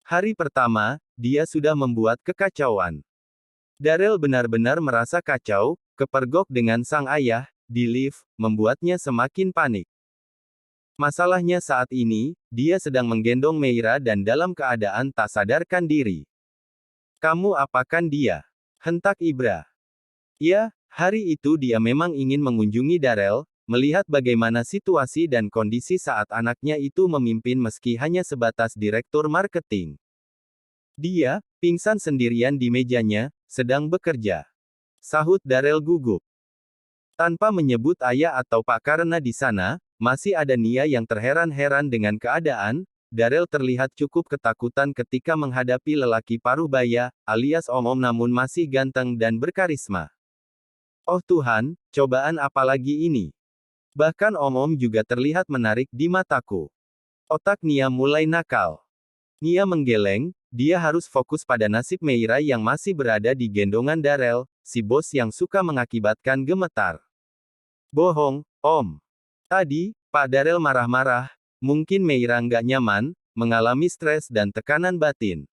Hari pertama, dia sudah membuat kekacauan. Darrell benar-benar merasa kacau, kepergok dengan sang ayah, di lift, membuatnya semakin panik. Masalahnya saat ini, dia sedang menggendong Meira dan dalam keadaan tak sadarkan diri. Kamu apakan dia? Hentak Ibra. Ya, hari itu dia memang ingin mengunjungi Darrell, melihat bagaimana situasi dan kondisi saat anaknya itu memimpin meski hanya sebatas direktur marketing. Dia, pingsan sendirian di mejanya, sedang bekerja. Sahut Darrell gugup. Tanpa menyebut ayah atau pak karena di sana, masih ada Nia yang terheran-heran dengan keadaan. Darrell terlihat cukup ketakutan ketika menghadapi lelaki paruh baya, alias Om-Om namun masih ganteng dan berkarisma. Oh Tuhan, cobaan apa lagi ini? Bahkan Om-Om juga terlihat menarik di mataku. Otak Nia mulai nakal. Nia menggeleng, dia harus fokus pada nasib Meira yang masih berada di gendongan Darrell, si bos yang suka mengakibatkan gemetar. Bohong, Om. Tadi, Pak Darrell marah-marah, mungkin Meira nggak nyaman, mengalami stres dan tekanan batin.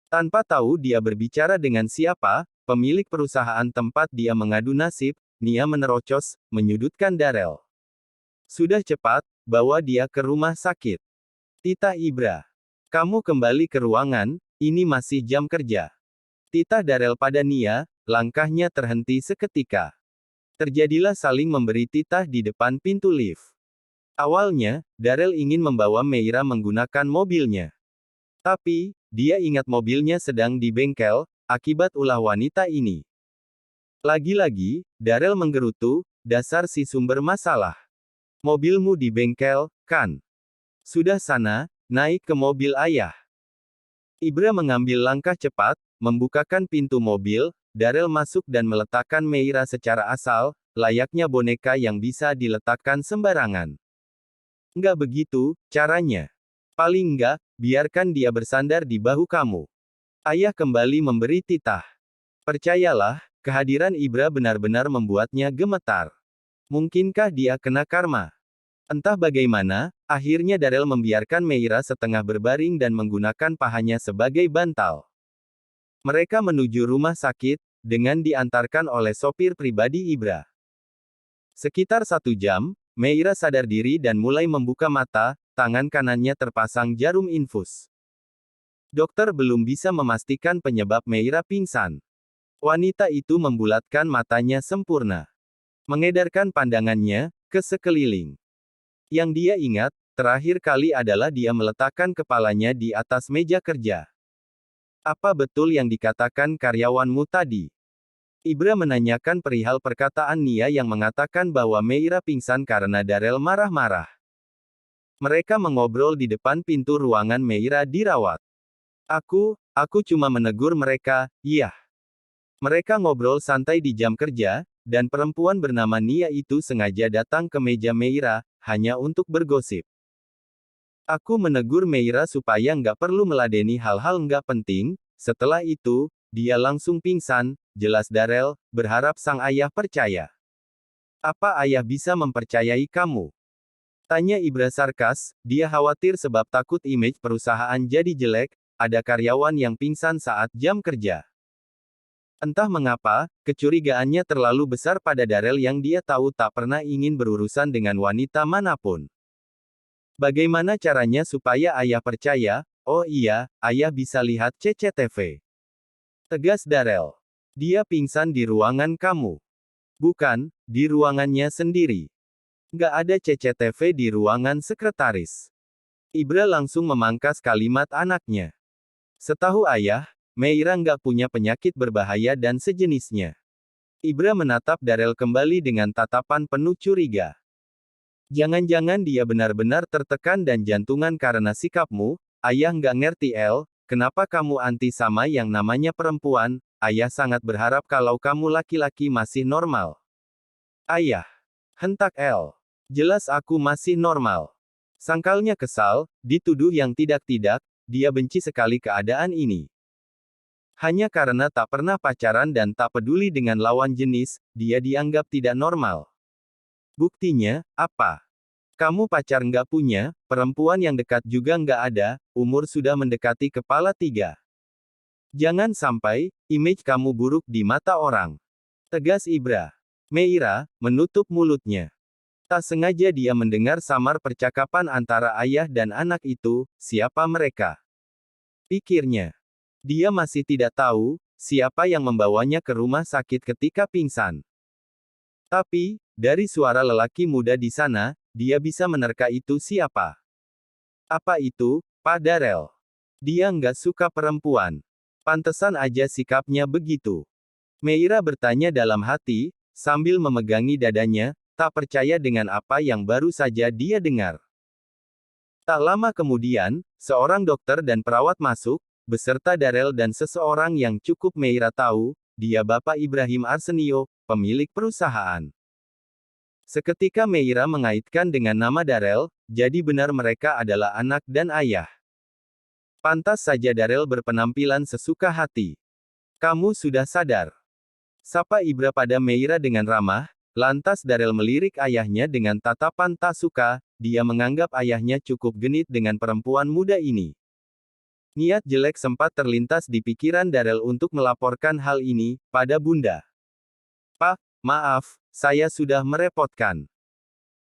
Tanpa tahu dia berbicara dengan siapa, pemilik perusahaan tempat dia mengadu nasib, Nia menerocos, menyudutkan Darrell. Sudah cepat, bawa dia ke rumah sakit. Titah Ibra. Kamu kembali ke ruangan, ini masih jam kerja. Titah Darrell pada Nia, langkahnya terhenti seketika. Terjadilah saling memberi titah di depan pintu lift. Awalnya, Darrell ingin membawa Meira menggunakan mobilnya. Tapi, dia ingat mobilnya sedang di bengkel, akibat ulah wanita ini. Lagi-lagi, Darrell menggerutu, dasar si sumber masalah. Mobilmu di bengkel, kan? Sudah sana, naik ke mobil ayah. Ibra mengambil langkah cepat, membukakan pintu mobil, Darrell masuk dan meletakkan Meira secara asal, layaknya boneka yang bisa diletakkan sembarangan. Nggak begitu, caranya. Paling nggak, biarkan dia bersandar di bahu kamu. Ayah kembali memberi titah. Percayalah, kehadiran Ibra benar-benar membuatnya gemetar. Mungkinkah dia kena karma? Entah bagaimana, akhirnya Darrell membiarkan Meira setengah berbaring dan menggunakan pahanya sebagai bantal. Mereka menuju rumah sakit, dengan diantarkan oleh sopir pribadi Ibra. Sekitar 1 jam, Meira sadar diri dan mulai membuka mata, tangan kanannya terpasang jarum infus. Dokter belum bisa memastikan penyebab Meira pingsan. Wanita itu membulatkan matanya sempurna. Mengedarkan pandangannya ke sekeliling. Yang dia ingat, terakhir kali adalah dia meletakkan kepalanya di atas meja kerja. Apa betul yang dikatakan karyawanmu tadi? Ibra menanyakan perihal perkataan Nia yang mengatakan bahwa Meira pingsan karena Darrell marah-marah. Mereka mengobrol di depan pintu ruangan Meira dirawat. Aku cuma menegur mereka, iya. Mereka ngobrol santai di jam kerja, dan perempuan bernama Nia itu sengaja datang ke meja Meira, hanya untuk bergosip. Aku menegur Meira supaya nggak perlu meladeni hal-hal nggak penting. Setelah itu, dia langsung pingsan, jelas Darrell, berharap sang ayah percaya. Apa ayah bisa mempercayai kamu? Tanya Ibra sarkas, dia khawatir sebab takut image perusahaan jadi jelek, ada karyawan yang pingsan saat jam kerja. Entah mengapa, kecurigaannya terlalu besar pada Darrell yang dia tahu tak pernah ingin berurusan dengan wanita manapun. Bagaimana caranya supaya ayah percaya? Oh iya, ayah bisa lihat CCTV. Tegas Darrell. Dia pingsan di ruangan kamu. Bukan, di ruangannya sendiri. Nggak ada CCTV di ruangan sekretaris. Ibra langsung memangkas kalimat anaknya. Setahu ayah, Meira nggak punya penyakit berbahaya dan sejenisnya. Ibra menatap Darrell kembali dengan tatapan penuh curiga. Jangan-jangan dia benar-benar tertekan dan jantungan karena sikapmu, ayah nggak ngerti kenapa kamu anti sama yang namanya perempuan, ayah sangat berharap kalau kamu laki-laki masih normal. Ayah. Hentak jelas aku masih normal. Sangkalnya kesal, dituduh yang tidak-tidak, dia benci sekali keadaan ini. Hanya karena tak pernah pacaran dan tak peduli dengan lawan jenis, dia dianggap tidak normal. Buktinya, apa? Kamu pacar nggak punya, perempuan yang dekat juga nggak ada, umur sudah mendekati kepala 3. Jangan sampai, image kamu buruk di mata orang. Tegas Ibra. Meira, menutup mulutnya. Tak sengaja dia mendengar samar percakapan antara ayah dan anak itu, siapa mereka? Pikirnya. Dia masih tidak tahu, siapa yang membawanya ke rumah sakit ketika pingsan. Tapi, dari suara lelaki muda di sana, dia bisa menerka itu siapa. Apa itu, Pak Darel? Dia nggak suka perempuan. Pantesan aja sikapnya begitu. Meira bertanya dalam hati, sambil memegangi dadanya, tak percaya dengan apa yang baru saja dia dengar. Tak lama kemudian, seorang dokter dan perawat masuk, beserta Darel dan seseorang yang cukup Meira tahu, dia Bapak Ibrahim Arsenio, pemilik perusahaan. Seketika Meira mengaitkan dengan nama Darel, jadi benar mereka adalah anak dan ayah. Pantas saja Darel berpenampilan sesuka hati. Kamu sudah sadar? Sapa Ibra pada Meira dengan ramah, lantas Darel melirik ayahnya dengan tatapan tak suka, dia menganggap ayahnya cukup genit dengan perempuan muda ini. Niat jelek sempat terlintas di pikiran Darel untuk melaporkan hal ini pada Bunda. Pak, maaf, saya sudah merepotkan.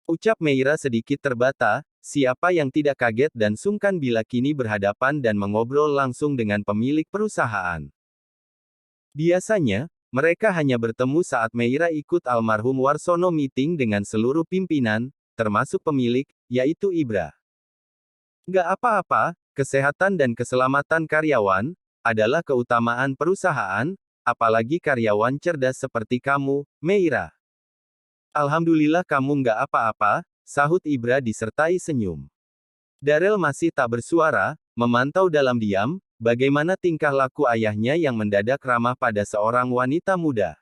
Ucap Meira sedikit terbata, siapa yang tidak kaget dan sungkan bila kini berhadapan dan mengobrol langsung dengan pemilik perusahaan. Biasanya, mereka hanya bertemu saat Meira ikut almarhum Warsono meeting dengan seluruh pimpinan, termasuk pemilik, yaitu Ibra. Nggak apa-apa, kesehatan dan keselamatan karyawan, adalah keutamaan perusahaan, apalagi karyawan cerdas seperti kamu, Meira. Alhamdulillah kamu nggak apa-apa, sahut Ibra disertai senyum. Darel masih tak bersuara, memantau dalam diam, bagaimana tingkah laku ayahnya yang mendadak ramah pada seorang wanita muda.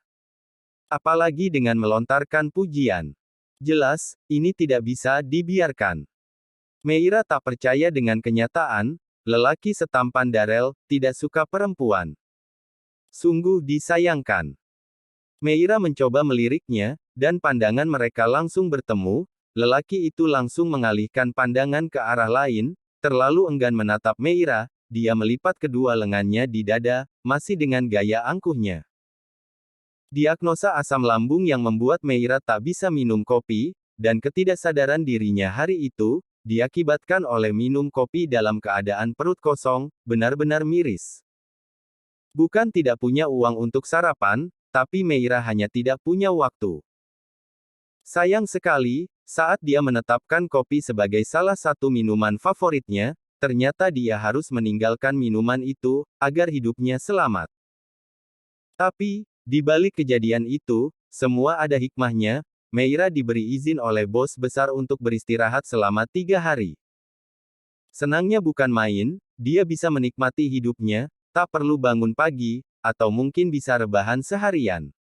Apalagi dengan melontarkan pujian. Jelas, ini tidak bisa dibiarkan. Meira tak percaya dengan kenyataan, lelaki setampan Darel, tidak suka perempuan. Sungguh disayangkan. Meira mencoba meliriknya, dan pandangan mereka langsung bertemu, lelaki itu langsung mengalihkan pandangan ke arah lain, terlalu enggan menatap Meira, dia melipat kedua lengannya di dada, masih dengan gaya angkuhnya. Diagnosa asam lambung yang membuat Meira tak bisa minum kopi, dan ketidaksadaran dirinya hari itu, diakibatkan oleh minum kopi dalam keadaan perut kosong, benar-benar miris. Bukan tidak punya uang untuk sarapan, tapi Meira hanya tidak punya waktu. Sayang sekali, saat dia menetapkan kopi sebagai salah satu minuman favoritnya, ternyata dia harus meninggalkan minuman itu, agar hidupnya selamat. Tapi, di balik kejadian itu, semua ada hikmahnya, Meira diberi izin oleh bos besar untuk beristirahat selama 3 hari. Senangnya bukan main, dia bisa menikmati hidupnya, tak perlu bangun pagi, atau mungkin bisa rebahan seharian.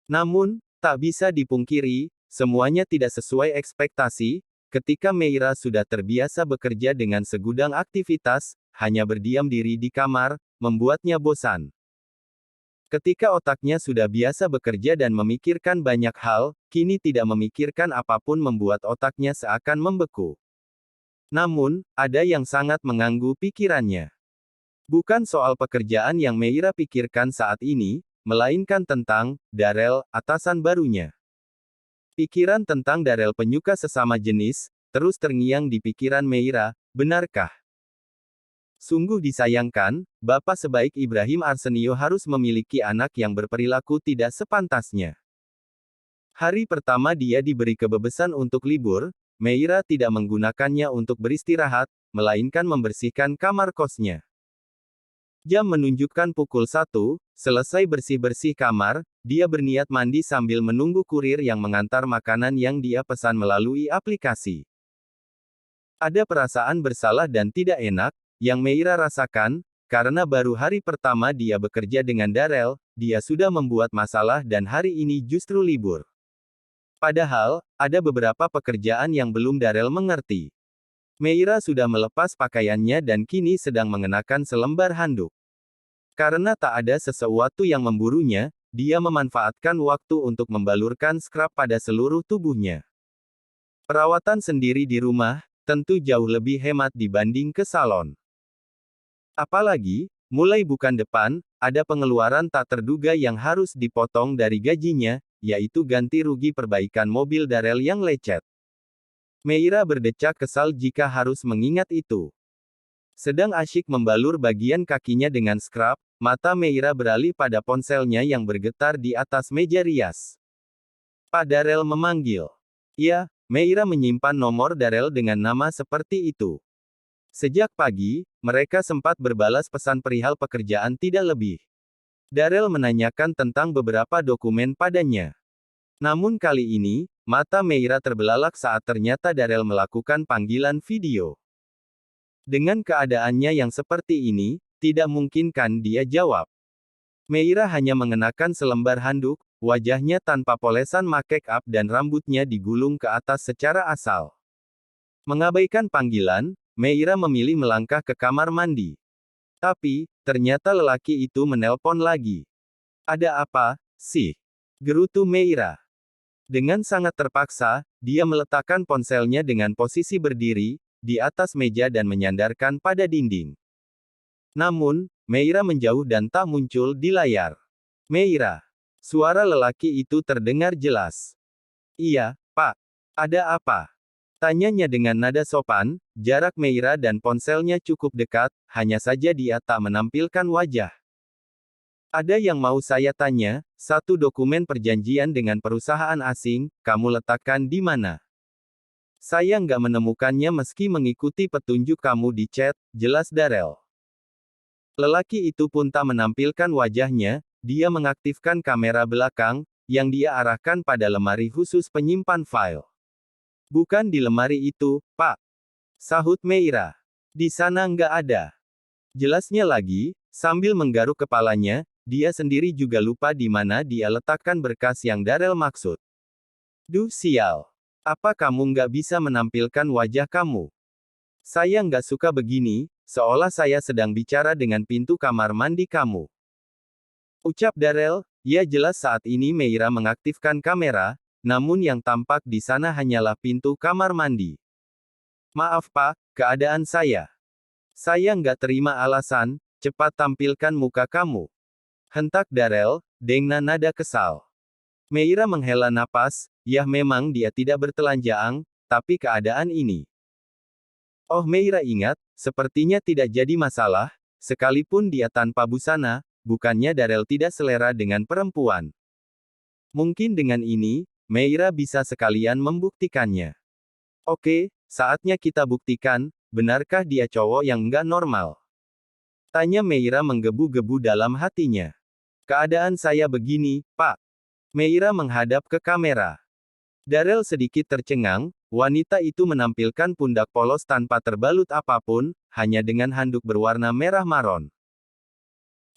Namun, tak bisa dipungkiri, semuanya tidak sesuai ekspektasi, ketika Meira sudah terbiasa bekerja dengan segudang aktivitas, hanya berdiam diri di kamar, membuatnya bosan. Ketika otaknya sudah biasa bekerja dan memikirkan banyak hal, kini tidak memikirkan apapun membuat otaknya seakan membeku. Namun, ada yang sangat mengganggu pikirannya. Bukan soal pekerjaan yang Meira pikirkan saat ini, melainkan tentang Darel, atasan barunya. Pikiran tentang Darel penyuka sesama jenis, terus terngiang di pikiran Meira, benarkah? Sungguh disayangkan, bapak sebaik Ibrahim Arsenio harus memiliki anak yang berperilaku tidak sepantasnya. Hari pertama dia diberi kebebasan untuk libur, Meira tidak menggunakannya untuk beristirahat, melainkan membersihkan kamar kosnya. Jam menunjukkan pukul 1, selesai bersih-bersih kamar, dia berniat mandi sambil menunggu kurir yang mengantar makanan yang dia pesan melalui aplikasi. Ada perasaan bersalah dan tidak enak, yang Meira rasakan, karena baru hari pertama dia bekerja dengan Darel, dia sudah membuat masalah dan hari ini justru libur. Padahal, ada beberapa pekerjaan yang belum Darel mengerti. Meira sudah melepas pakaiannya dan kini sedang mengenakan selembar handuk. Karena tak ada sesuatu yang memburunya, dia memanfaatkan waktu untuk membalurkan scrub pada seluruh tubuhnya. Perawatan sendiri di rumah, tentu jauh lebih hemat dibanding ke salon. Apalagi, mulai bulan depan, ada pengeluaran tak terduga yang harus dipotong dari gajinya, yaitu ganti rugi perbaikan mobil Darel yang lecet. Meira berdecak kesal jika harus mengingat itu. Sedang asyik membalur bagian kakinya dengan scrub, mata Meira beralih pada ponselnya yang bergetar di atas meja rias. Pak Darel memanggil. Ya, Meira menyimpan nomor Darel dengan nama seperti itu. Sejak pagi, mereka sempat berbalas pesan perihal pekerjaan tidak lebih. Darel menanyakan tentang beberapa dokumen padanya. Namun kali ini, mata Meira terbelalak saat ternyata Darel melakukan panggilan video. Dengan keadaannya yang seperti ini, tidak mungkin kan dia jawab. Meira hanya mengenakan selembar handuk, wajahnya tanpa polesan make up dan rambutnya digulung ke atas secara asal. Mengabaikan panggilan, Meira memilih melangkah ke kamar mandi. Tapi, ternyata lelaki itu menelpon lagi. Ada apa, sih? Gerutu Meira. Dengan sangat terpaksa, dia meletakkan ponselnya dengan posisi berdiri, di atas meja dan menyandarkan pada dinding. Namun, Meira menjauh dan tak muncul di layar. Meira. Suara lelaki itu terdengar jelas. Iya, Pak. Ada apa? Tanyanya dengan nada sopan, jarak Meira dan ponselnya cukup dekat, hanya saja dia tak menampilkan wajah. Ada yang mau saya tanya, satu dokumen perjanjian dengan perusahaan asing, kamu letakkan di mana? Saya nggak menemukannya meski mengikuti petunjuk kamu di chat, jelas Darel. Lelaki itu pun tak menampilkan wajahnya, dia mengaktifkan kamera belakang, yang dia arahkan pada lemari khusus penyimpan file. Bukan di lemari itu, Pak. Sahut Meira. Di sana nggak ada. Jelasnya lagi, sambil menggaruk kepalanya, dia sendiri juga lupa di mana dia letakkan berkas yang Darel maksud. Duh sial. Apa kamu nggak bisa menampilkan wajah kamu? Saya nggak suka begini, seolah saya sedang bicara dengan pintu kamar mandi kamu. Ucap Darel, ya jelas saat ini Meira mengaktifkan kamera, namun yang tampak di sana hanyalah pintu kamar mandi. Maaf Pak, keadaan saya. Saya nggak terima alasan, cepat tampilkan muka kamu. Hentak Darel, dengan nada kesal. Meira menghela napas, ya memang dia tidak bertelanjang, tapi keadaan ini. Oh Meira ingat, sepertinya tidak jadi masalah, sekalipun dia tanpa busana, bukannya Darel tidak selera dengan perempuan. Mungkin dengan ini, Meira bisa sekalian membuktikannya. Oke, saatnya kita buktikan, benarkah dia cowok yang nggak normal? Tanya Meira menggebu-gebu dalam hatinya. Keadaan saya begini, Pak. Meira menghadap ke kamera. Darel sedikit tercengang, wanita itu menampilkan pundak polos tanpa terbalut apapun, hanya dengan handuk berwarna merah maron.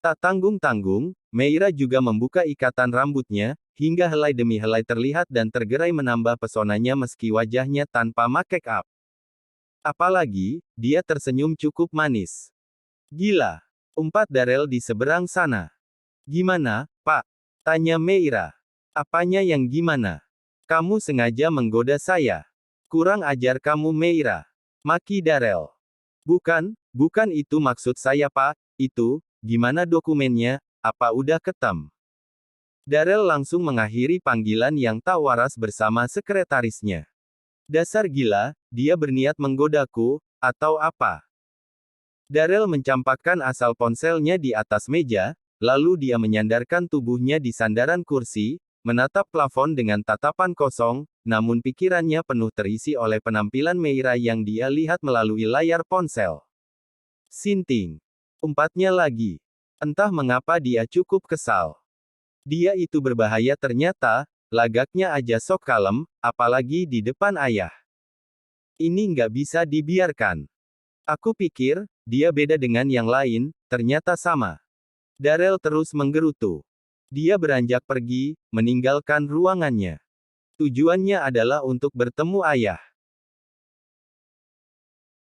Tak tanggung-tanggung, Meira juga membuka ikatan rambutnya, hingga helai demi helai terlihat dan tergerai menambah pesonanya meski wajahnya tanpa make up. Apalagi, dia tersenyum cukup manis. Gila. Umpat Darel di seberang sana. Gimana, Pak? Tanya Meira. Apanya yang gimana? Kamu sengaja menggoda saya. Kurang ajar kamu Meira. Maki Darel. Bukan itu maksud saya Pak, itu, gimana dokumennya, apa udah ketem? Darel langsung mengakhiri panggilan yang tak waras bersama sekretarisnya. Dasar gila, dia berniat menggodaku, atau apa? Darel mencampakkan asal ponselnya di atas meja, lalu dia menyandarkan tubuhnya di sandaran kursi, menatap plafon dengan tatapan kosong, namun pikirannya penuh terisi oleh penampilan Meira yang dia lihat melalui layar ponsel. Sinting. Umpatnya lagi. Entah mengapa dia cukup kesal. Dia itu berbahaya ternyata, lagaknya aja sok kalem, apalagi di depan ayah. Ini nggak bisa dibiarkan. Aku pikir, dia beda dengan yang lain, ternyata sama. Darel terus menggerutu. Dia beranjak pergi, meninggalkan ruangannya. Tujuannya adalah untuk bertemu ayah.